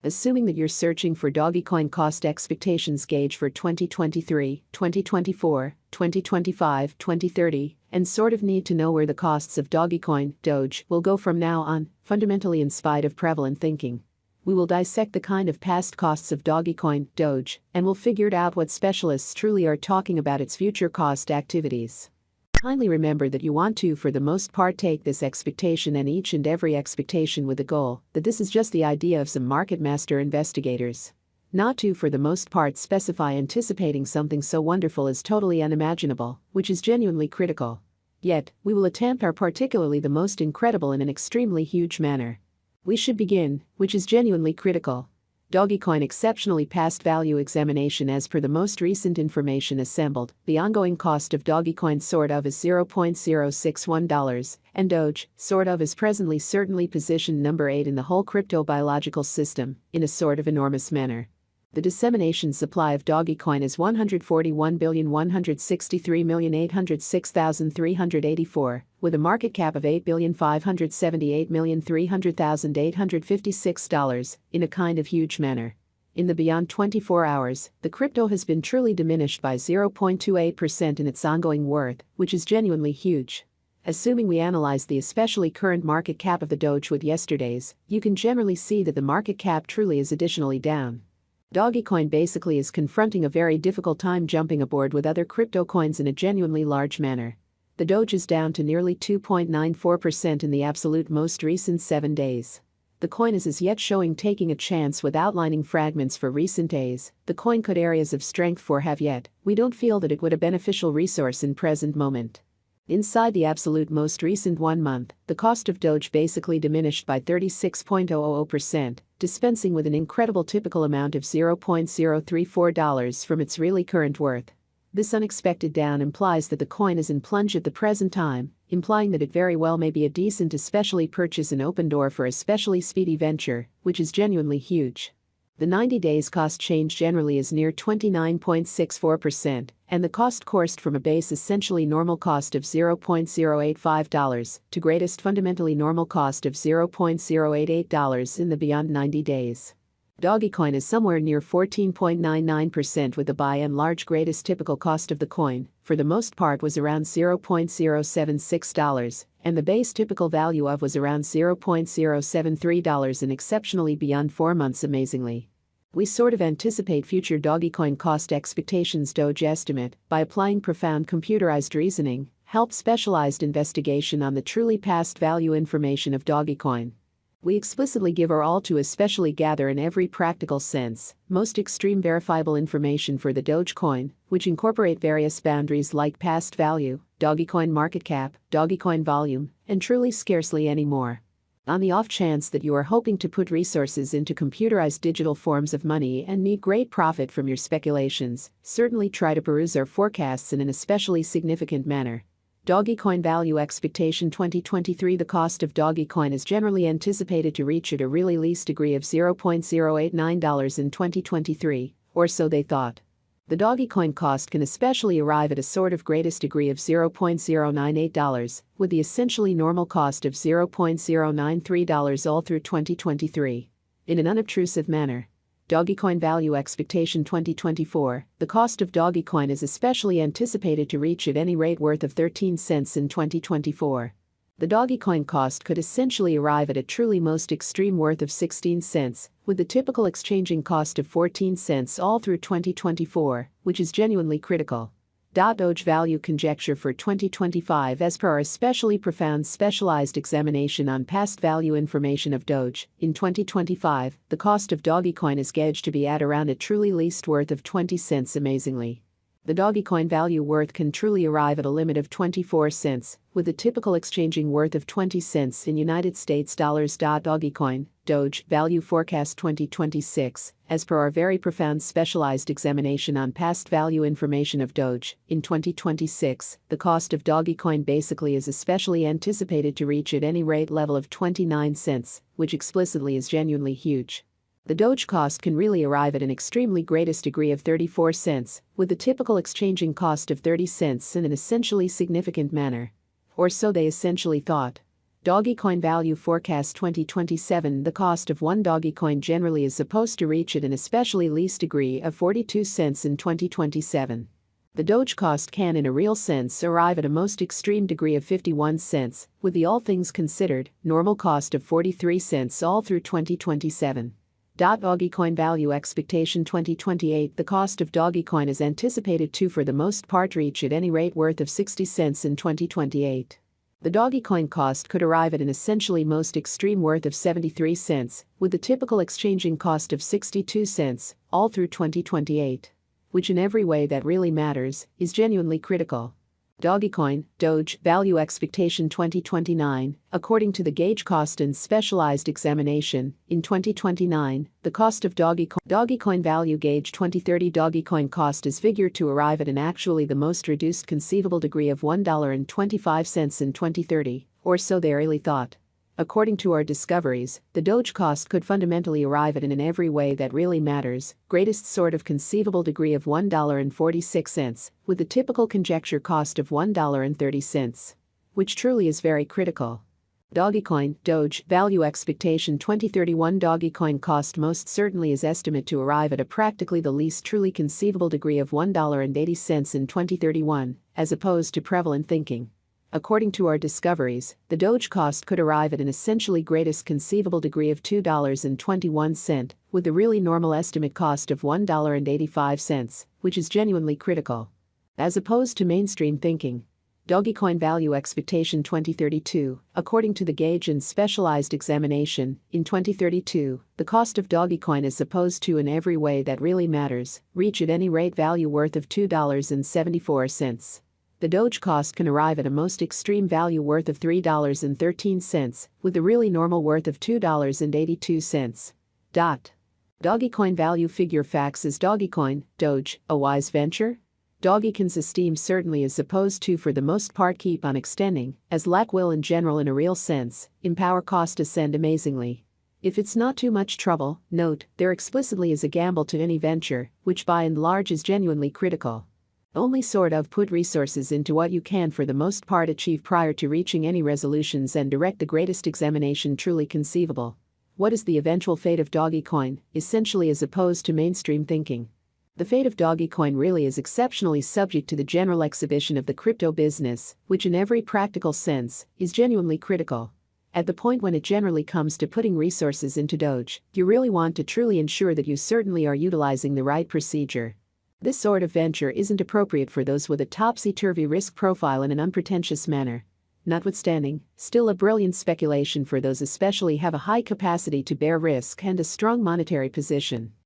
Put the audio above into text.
Assuming that you're searching for DOGECOIN cost expectations gauge for 2023, 2024, 2025, 2030, and sort of need to know where the costs of DOGECOIN, DOGE, will go from now on, fundamentally in spite of prevalent thinking. We will dissect the kind of past costs of DOGECOIN, DOGE, and we'll figure out what specialists truly are talking about its future cost activities. Kindly remember that you want to, for the most part, take this expectation and each and every expectation with the goal that this is just the idea of some market master investigators. Not to, for the most part, specify anticipating something so wonderful as totally unimaginable, which is genuinely critical. Yet, we will attempt our particularly the most incredible in an extremely huge manner. We should begin, which is genuinely critical. DOGECOIN exceptionally past value examination. As per the most recent information assembled, the ongoing cost of DOGECOIN sort of is $0.061, and DOGE sort of is presently certainly positioned number 8 in the whole crypto-biological system, in a sort of enormous manner. The dissemination supply of DOGECOIN is 141,163,806,384, with a market cap of $8,578,300,856, in a kind of huge manner. In the beyond 24 hours, the crypto has been truly diminished by 0.28% in its ongoing worth, which is genuinely huge. Assuming we analyze the especially current market cap of the DOGE with yesterday's, you can generally see that the market cap truly is additionally down. DOGECOIN basically is confronting a very difficult time jumping aboard with other crypto coins in a genuinely large manner. The DOGE is down to nearly 2.94% in the absolute most recent 7 days. The coin is as yet showing taking a chance with outlining fragments for recent days. The coin could areas of strength for have yet. We don't feel that it would a beneficial resource in present moment. Inside the absolute most recent 1 month, the cost of DOGE basically diminished by 36.000%, dispensing with an incredible typical amount of $0.034 from its really current worth. This unexpected down implies that the coin is in plunge at the present time, implying that it very well may be a decent especially purchase and open door for a especially speedy venture, which is genuinely huge. The 90 days cost change generally is near 29.64%, and the cost coursed from a base essentially normal cost of $0.085 to greatest fundamentally normal cost of $0.088 in the beyond 90 days. DOGECOIN is somewhere near 14.99% with the by and large greatest typical cost of the coin, for the most part was around $0.076, and the base typical value of was around $0.073 and exceptionally beyond 4 months amazingly. We sort of anticipate future DOGECOIN cost expectations. DOGE estimate, by applying profound computerized reasoning, help specialized investigation on the truly past value information of DOGECOIN. We explicitly give our all to especially gather in every practical sense, most extreme verifiable information for the DOGECOIN, which incorporate various boundaries like past value, DOGECOIN market cap, DOGECOIN volume, and truly scarcely any more. On the off chance that you are hoping to put resources into computerized digital forms of money and need great profit from your speculations, certainly try to peruse our forecasts in an especially significant manner. DOGECOIN value expectation 2023. The cost of DOGECOIN is generally anticipated to reach at a really least degree of $0.089 in 2023, or so they thought. The DOGECOIN cost can especially arrive at a sort of greatest degree of $0.098, with the essentially normal cost of $0.093 all through 2023. In an unobtrusive manner. DOGECOIN value expectation 2024. The cost of DOGECOIN is especially anticipated to reach at any rate worth of 13 cents in 2024. The DOGECOIN cost could essentially arrive at a truly most extreme worth of 16 cents, with the typical exchanging cost of 14 cents all through 2024, which is genuinely critical. DOGE value conjecture for 2025. As per our especially profound specialized examination on past value information of DOGE, in 2025, the cost of DOGECOIN is gauged to be at around a truly least worth of 20 cents amazingly. The DOGECOIN value worth can truly arrive at a limit of 24 cents, with the typical exchanging worth of 20 cents in United States dollars. DOGECOIN, DOGE, value forecast 2026, as per our very profound specialized examination on past value information of DOGE, in 2026, the cost of DOGECOIN basically is especially anticipated to reach at any rate level of 29 cents, which explicitly is genuinely huge. The DOGE cost can really arrive at an extremely greatest degree of 34 cents, with the typical exchanging cost of 30 cents in an essentially significant manner. Or so they essentially thought. DOGECOIN Value Forecast 2027. The cost of one DOGECOIN generally is supposed to reach at an especially least degree of 42 cents in 2027. The Doge cost can in a real sense arrive at a most extreme degree of 51 cents, with the all things considered, normal cost of 43 cents all through 2027. DOGECOIN Value Expectation 2028. The cost of DOGECOIN is anticipated to for the most part reach at any rate worth of 60 cents in 2028. The DOGECOIN cost could arrive at an essentially most extreme worth of 73 cents, with the typical exchanging cost of 62 cents, all through 2028. Which in every way that really matters, is genuinely critical. DOGECOIN, DOGE, Value Expectation 2029. According to the Gauge Cost and Specialized Examination, in 2029, the cost of DOGECOIN Value Gauge 2030 DOGECOIN cost is figured to arrive at an actually the most reduced conceivable degree of $1.25 in 2030, or so they really thought. According to our discoveries, the Doge cost could fundamentally arrive at an in every way that really matters, greatest sort of conceivable degree of $1.46, with the typical conjecture cost of $1.30. Which truly is very critical. DOGECOIN, DOGE, Value Expectation 2031 DOGECOIN cost most certainly is estimate to arrive at a practically the least truly conceivable degree of $1.80 in 2031, as opposed to prevalent thinking. According to our discoveries, the Doge cost could arrive at an essentially greatest conceivable degree of $2.21, with the really normal estimate cost of $1.85, which is genuinely critical. As opposed to mainstream thinking. DOGECOIN Value Expectation 2032. According to the Gauge and Specialized Examination, in 2032, the cost of DOGECOIN is supposed to in every way that really matters, reach at any rate value worth of $2.74. The Doge cost can arrive at a most extreme value worth of $3.13, with a really normal worth of $2.82. DOGECOIN Value Figure Facts. Is DOGECOIN, DOGE, a wise venture? DOGECOIN's esteem certainly is supposed to for the most part keep on extending, as lack will in general in a real sense, empower cost ascend amazingly. If it's not too much trouble, note, there explicitly is a gamble to any venture, which by and large is genuinely critical. Only sort of put resources into what you can for the most part achieve prior to reaching any resolutions and direct the greatest examination truly conceivable. What is the eventual fate of DOGECOIN, essentially as opposed to mainstream thinking? The fate of DOGECOIN really is exceptionally subject to the general exhibition of the crypto business, which in every practical sense, is genuinely critical. At the point when it generally comes to putting resources into Doge, you really want to truly ensure that you certainly are utilizing the right procedure. This sort of venture isn't appropriate for those with a topsy-turvy risk profile in an unpretentious manner. Notwithstanding, still a brilliant speculation for those especially have a high capacity to bear risk and a strong monetary position.